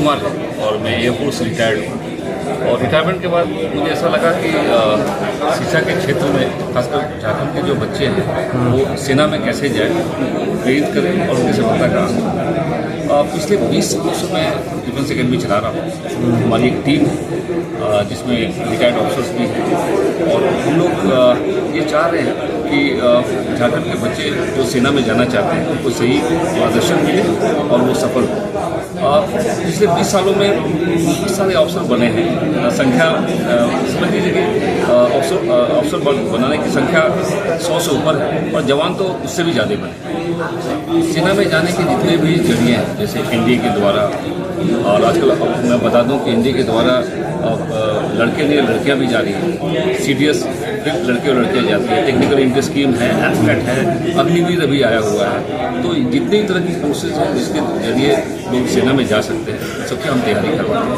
कुमार है और मैं एयरफोर्स रिटायर्ड हूँ। और रिटायरमेंट के बाद मुझे ऐसा लगा कि शिक्षा के क्षेत्र में खासकर झारखंड के जो बच्चे हैं वो सेना में कैसे जाए, प्रेरित करें और उनकी सफलता का पिछले 20 वर्षों में डिफेंस अकेडमी चला रहा हूँ। हमारी एक टीम जिसमें रिटायर्ड ऑफिसर्स भी हैं और हम लोग ये चाह रहे हैं कि झारखंड के बच्चे जो सेना में जाना चाहते हैं उनको सही मार्गदर्शन मिले और वो सफल हो। पिछले 20 सालों में बहुत सारे अवसर बने हैं। संख्या समझ लीजिए कि अवसर बनाने की संख्या 100 से ऊपर है और जवान तो उससे भी ज़्यादा बने। सेना में जाने के जितने भी जरिए हैं जैसे एनडीए के द्वारा, और आजकल मैं बता दूं कि एनडीए के द्वारा लड़के नहीं लड़कियां भी जा रही हैं। सीडीएस लड़के और लड़कियां जाती हैं, टेक्निकल इंटर स्कीम है, एथलेट है, अग्निवीर अभी आया हुआ है। तो जितनी तरह की कोर्सेज हैं जिसके जरिए लोग सेना में जा सकते हैं सबकी हम तैयारी करवाते हैं।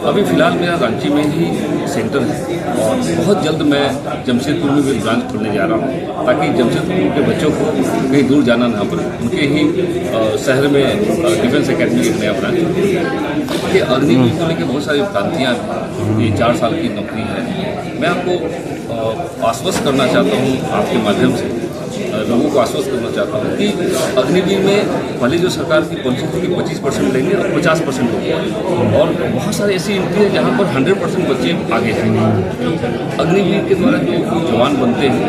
अभी फ़िलहाल मेरा रांची में ही सेंटर है और बहुत जल्द मैं जमशेदपुर में भी ब्रांच खोलने जा रहा हूँ ताकि जमशेदपुर के बच्चों को कहीं दूर जाना ना पड़े, उनके ही शहर में डिफेंस अकेडमी एक नया ब्रांच। ये अग्निवीर को लेकर बहुत सारी भ्रांतियाँ हैं। ये 4 साल की नौकरी है। मैं आपको आश्वस्त करना चाहता हूँ आपके माध्यम से, लोगों को आश्वस्त करना चाहता हूँ कि अग्निवीर में पहले जो सरकार की पॉलिसी थी कि 25% लेंगे और 50% होंगे और बहुत सारी ऐसी एंट्री है जहाँ पर 100% बच्चे आगे हैं। अग्निवीर के द्वारा जो जवान बनते हैं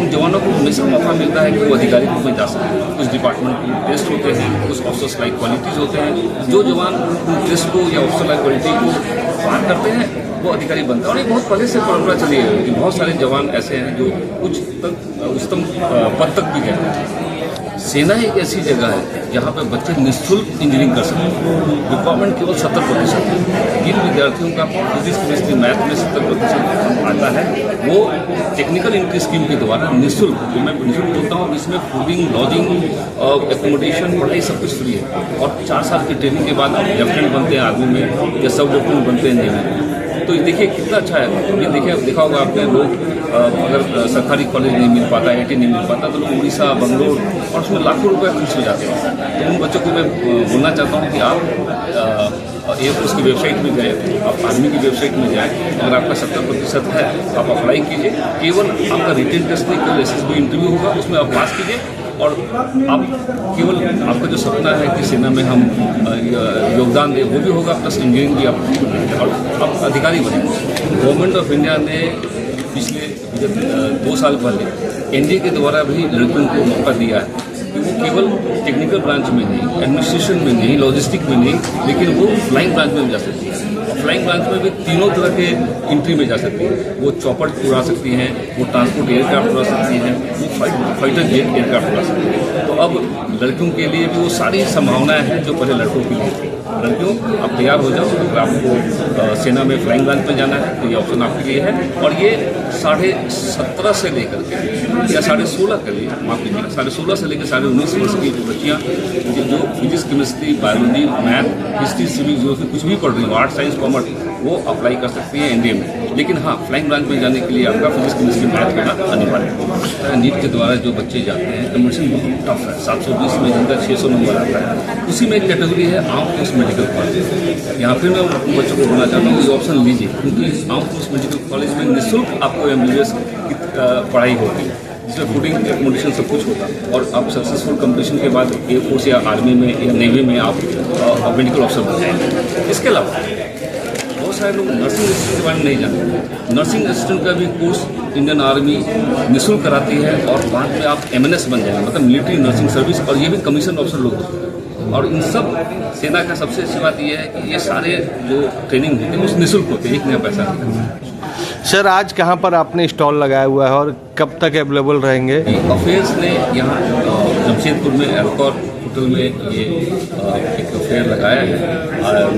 उन जवानों को हमेशा मौका मिलता है कि वो अधिकारी रूप में जा सकें। कुछ डिपार्टमेंट के टेस्ट होते हैं, कुछ ऑफिसर्स लाइक क्वालिटीज़ होते हैं। जो जवान उन टेस्ट को या ऑफिसर लाइक क्वालिटी को पार करते हैं वो अधिकारी बनता है। और ये बहुत पहले से परंपरा चली है कि बहुत सारे जवान ऐसे हैं जो उच्चतम पद तक भी गए। सेना एक ऐसी जगह है जहाँ पे बच्चे निःशुल्क इंजीनियरिंग कर सकते हैं। रिक्वायरमेंट केवल 70% है। जिन विद्यार्थियों का फिजिक्स केमिस्ट्री मैथ में 70% आता है वो टेक्निकल इंट्री स्कीम के द्वारा निःशुल्क, जो मैं निःशुल्क बोलता हूँ, इसमें फूडिंग, लॉजिंग, एकोमोडेशन, पढ़ाई सब कुछ फ्री है। और 4 साल की ट्रेनिंग के बाद आप लेफ्टिनेंट बनते हैं आर्मी में या सब लेफ्टिनेंट बनते हैं नेवी में। तो ये देखिए कितना अच्छा है। ये देखा होगा आपने, लोग अगर सरकारी कॉलेज नहीं मिल पाता, IIT नहीं मिल पाता तो लोग उड़ीसा, बंगलोर और उसमें लाखों रुपए खर्च हो जाते हैं। तो उन बच्चों को मैं बोलना चाहता हूँ कि आप एयरफोर्स की वेबसाइट में गए, आप आर्मी की वेबसाइट में जाएँ, अगर आपका 70% है आप अप्लाई कीजिए। केवल आपका रिटन टेस्ट नहीं, केवल SSB इंटरव्यू होगा, उसमें आप पास कीजिए और आप केवल आपका जो सपना है कि सेना में हम योगदान दें वो भी होगा, प्लस इंजीनियरिंग भी आप और आप अधिकारी बनेंगे। गवर्नमेंट ऑफ इंडिया ने पिछले 2 साल पहले एनडीए के द्वारा भी लड़कियों को मौका दिया है कि वो केवल टेक्निकल ब्रांच में नहीं, एडमिनिस्ट्रेशन में नहीं, लॉजिस्टिक में नहीं, लेकिन वो फ्लाइंग ब्रांच में भी जा सकती है। और फ्लाइंग ब्रांच में भी तीनों तरह के एंट्री में जा सकती है। वो चॉपर उड़ा सकती हैं, वो ट्रांसपोर्ट एयरक्राफ्ट उड़ा सकती हैं, वो फाइटर जेट एयरक्राफ्ट उड़ा सकती हैं। तो अब लड़कियों के लिए भी वो सारी संभावनाएं हैं जो पहले लड़कों के लिए थी। लड़कियों आप तैयार हो जाओ, अगर आपको सेना में फ्लाइंग ब्रांच में जाना है तो ये ऑप्शन आपके लिए है। और ये 17.5 से लेकर के या 16.5 के लिए, माफ कीजिएगा, 16.5 से लेकर 19.5 वर्ष की जो बच्चियाँ जो physics, chemistry, biology, math, history, civics, जो कुछ भी पढ़ रही हो, आर्ट, साइंस, कॉमर्स, वो अप्लाई कर सकती है एनडीए में। लेकिन हाँ, फ्लाइंग ब्रांच में जाने के लिए आपका फिजिक्स, केमिस्ट्री, मैथ करना अनिवार्य है। नीट के द्वारा जो बच्चे जाते हैं, कंपटीशन बहुत टफ है। 720 में जिनका 600 नंबर आता है, उसी में एक कैटेगरी है आर्म फोर्स मेडिकल कॉलेज। यहाँ फिर मैं बच्चों को बोलना चाहता हूँ ये ऑप्शन लीजिए, क्योंकि आर्म फोर्स मेडिकल कॉलेज में निःशुल्क आपको MBBS की पढ़ाई होगी, जिसमें फूडिंग, एकोमोडेशन सब कुछ होगा। और आप सक्सेसफुल कंपटीशन के बाद एयरफोर्स या आर्मी में या नेवी में आप मेडिकल ऑफिसर बन जाएंगे। इसके अलावा बहुत सारे लोग नर्सिंग असिस्टेंट के बारे में नहीं जानते। नर्सिंग असिस्टेंट का भी कोर्स इंडियन आर्मी निःशुल्क कराती है और बाद में आप MNS बन जाएंगे, मतलब मिलिट्री नर्सिंग सर्विस, और ये भी कमीशन ऑफिसर लोग होते हैं। और इन सब सेना का सबसे अच्छी बात यह है कि ये सारे जो ट्रेनिंग होते हैं उस निःशुल्क होते हैं, 1 नया पैसा नहीं। सर, आज कहाँ पर आपने स्टॉल लगाया हुआ है और कब तक अवेलेबल रहेंगे? अफेयर्स ने यहाँ जमशेदपुर में एल्कोर होटल में ये एक फेयर लगाया है।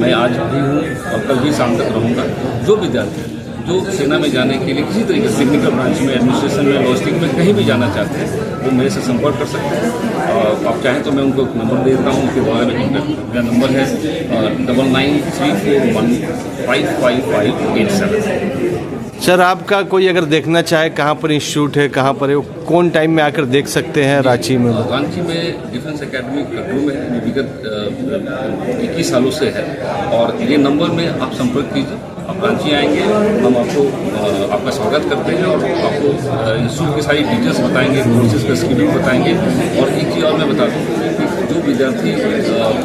मैं आज भी हूँ और कल भी शाम तक रहूँगा। जो विद्यार्थी जो सेना में जाने के लिए किसी तरीके से टेक्निकल ब्रांच में, एडमिनिस्ट्रेशन में, लॉजिस्टिक में कहीं भी जाना चाहते हैं वो मेरे से संपर्क कर सकते हैं। और आप चाहें तो मैं उनको नंबर दे देता हूँ, उनके द्वारा में कॉन्टैक्ट। मेरा नंबर है 9934155587। सर आपका कोई अगर देखना चाहे कहाँ पर इंस्टीट्यूट है, कहाँ पर है, वो कौन टाइम में आकर देख सकते हैं रांची में? रांची में डिफेंस एकेडमी कटरू में है, विगत 21 सालों से है। और ये नंबर में आप संपर्क कीजिए। आप रांची आएंगे, हम आपको आपका स्वागत करते हैं और आपको इंस्टीट्यूट की सारी डिटेल्स बताएंगे, कोर्सेज का शेड्यूल बताएंगे। और एक चीज़ और मैं बता दूँ कि जो विद्यार्थी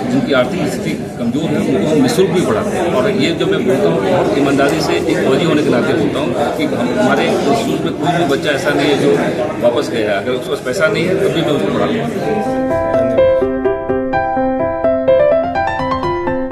जिनकी आर्थिक स्थिति कमज़ोर है उनको हम निःशुल्क भी पढ़ाते हैं। और ये जो मैं बोलता हूँ बहुत ईमानदारी से एक फौजी होने के नाते बोलता हूँ कि हमारे इंस्टीट्यूट में कोई भी बच्चा ऐसा नहीं है जो वापस गया है। अगर उसके पास पैसा नहीं है तब भी मैं उसको पढ़ाता हूँ।